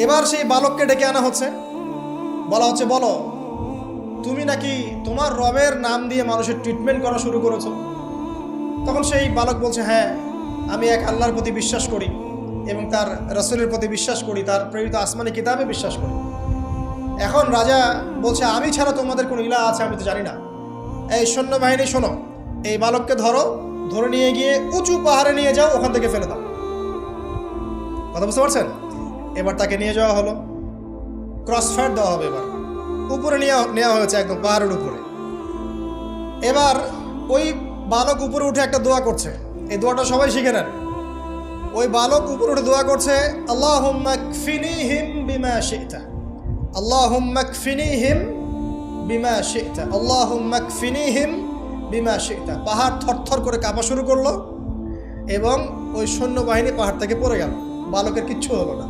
এবার সেই বালককে ডেকে আনা হচ্ছে, বলা হচ্ছে, বলো তুমি নাকি তোমার রবের নাম দিয়ে মানুষের ট্রিটমেন্ট করা শুরু করেছো। তখন সেই বালক বলছে, হ্যাঁ, আমি এক আল্লাহর প্রতি বিশ্বাস করি এবং তার রাসূলের প্রতি বিশ্বাস করি, তার প্রেরিত আসমানি কিতাবে বিশ্বাস করি। এখন রাজা বলছে, আমি ছাড়া তোমাদের কোনো ইলাহ আছে আমি তো জানি না। এই সৈন্যবাহিনী শোনো, এই বালককে ধরো, ধরে নিয়ে গিয়ে উঁচু পাহাড়ে নিয়ে যাও, ওখান থেকে ফেলে দাও। কথা বুঝতে পারছেন? এবার তাকে নিয়ে যাওয়া হলো, ক্রস ফায়ার দেওয়া হবে, এবার উপরে নেওয়া হয়েছে, একদম পাহাড়ের উপরে। এবার ওই বালক উপরে উঠে একটা দোয়া করছে, এই দোয়াটা সবাই শিখে নেন। ওই বালক উপরে উঠে দোয়া করছে, আল্লাহুম্মা কফিনিহিম বিমা শি'তা, আল্লাহুম্মা কফিনিহিম বিমা শি'তা, আল্লাহুম্মা কফিনিহিম বিমা শি'তা। পাহাড় থরথর করে কাঁপা শুরু করলো এবং ওই সৈন্যবাহিনী পাহাড় থেকে পড়ে গেল, বালকের কিচ্ছু হলো না।